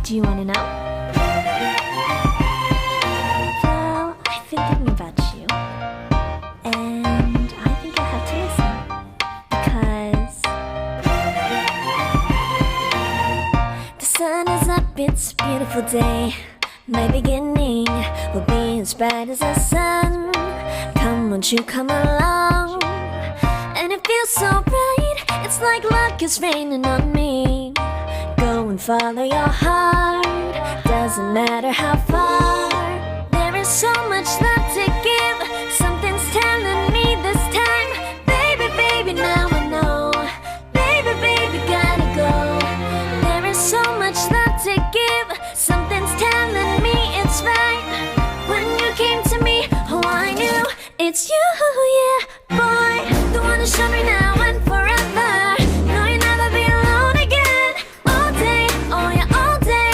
Do you want to know? Well, I've been thinking about you, and I think I have to listen, because the sun is up, it's a beautiful day. My beginning will be as bright as the sun. Come, won't you come along? And it feels so bright, it's like luck is raining on me. Go and follow your heart, doesn't matter how far. There is so much love to give, something's telling me this time. Baby, baby, now I know. Baby, baby, gotta go. There is so much love to give, something's telling me it's right. When you came to me, oh I knew it's you, yeah, boy. The one who showed me now and forever. No, you'll never be alone again. All day, oh yeah, all day.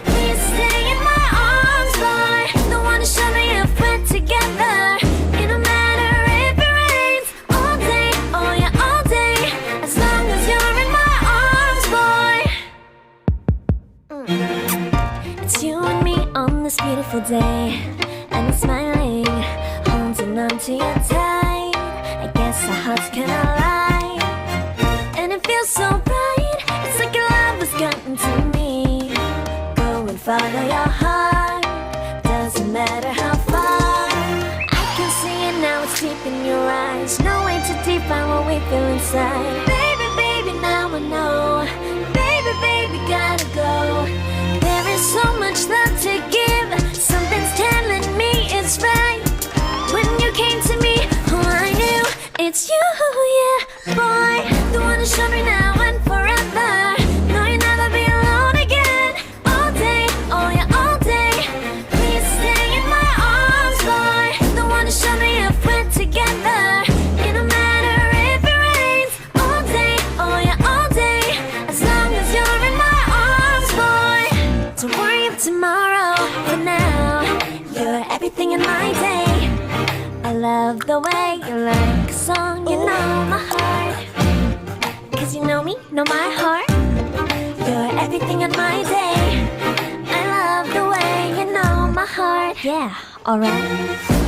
Please stay in my arms, boy. The one who showed me if we're together. It don't matter if it rains. All day, oh yeah, all day. As long as you're in my arms, boy. It's you and me on this beautiful day, and I'm smiling, holding on to you tight. I guess our hearts cannot lie, and it feels so bright. It's like your love has gotten to me. Go and follow your heart, doesn't matter how far. I can see it now, it's deep in your eyes. No way to define what we feel inside. Baby, baby, now I know. Baby, baby, gotta go. There is so much love to give, something's telling me it's right. When you came to me, oh I knew it's you, yeah, boy. The one who showed me now and forever. No, you'll never be alone again. All day, oh yeah, all day. Please stay in my arms, boy. The one who showed me if we're together. It don't matter if it rains. All day, oh yeah, all day. As long as you're in my arms, boy. Don't worry of tomorrow, for now you're everything in my day. I love the way you like a song, you know my heart. Cause you know me, know my heart. You're everything in my day. I love the way you know my heart. Yeah, alright.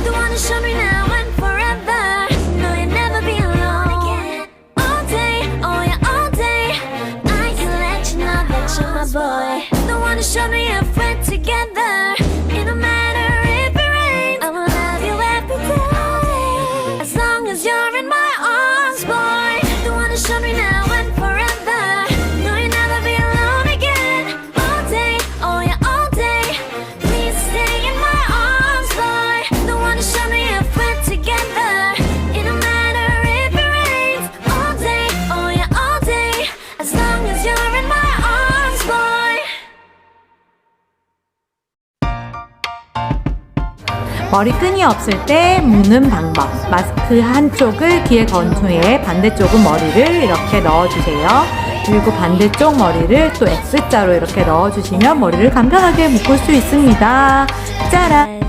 The one who showed me now and forever. No, you'll never be alone again. All day, oh yeah, all day. I can let you know that you're my boy. The one who showed me if we're together. It don't matter if it rains. I will love you every day. As long as you're in my arms, boy. The one who showed me now and forever. No, you'll never be alone again. All day, oh yeah, all day. Please stay in my arms, boy. The one who showed me if we're together. It don't matter if it rains. All day, oh yeah, all day. As long as you're in my arms, boy. 머리끈이 없을 때 묶는 방법. 마스크 한쪽을 귀에 건 후에 반대쪽은 머리를 이렇게 넣어주세요. 그리고 반대쪽 머리를 또 X자로 이렇게 넣어주시면 머리를 간편하게 묶을 수 있습니다. 짜란!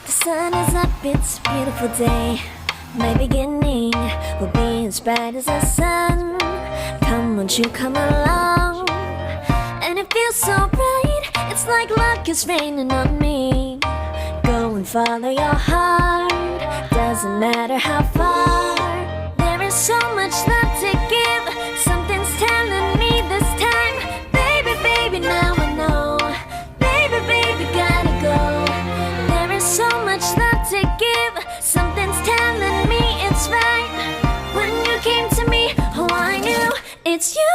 The sun is up, it's a beautiful day. My beginning will be as bright as the sun. Come, won't you come along? And it feels so bright, it's like luck is raining on me. Go and follow your heart, doesn't matter how far. There is so much love to give, something's telling me this time. Baby, baby, now I know. Baby, baby, gotta go. There is so much love to give, something's telling me it's right. When you came to me, oh I knew it's you,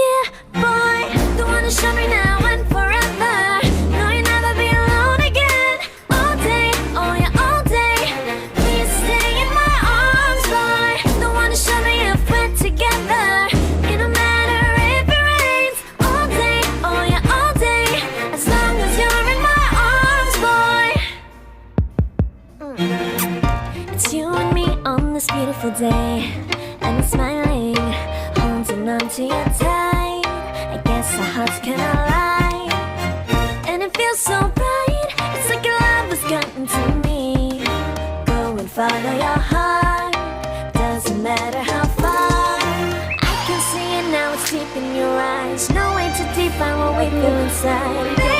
yeah, boy. The one who showed me now and forever. No, you'll never be alone again. All day, oh yeah, all day. Please stay in my arms, boy. The one who showed me if we're together. It don't matter if it rains. All day, oh yeah, all day. As long as you're in my arms, boy. It's you and me on this beautiful day, and I'm smiling, holding on to you tight. I guess our hearts cannot lie, and it feels so bright. It's like your love has gotten to me. Go and follow your heart, doesn't matter how far. I can see it now, it's deep in your eyes. No way to define what we feel inside.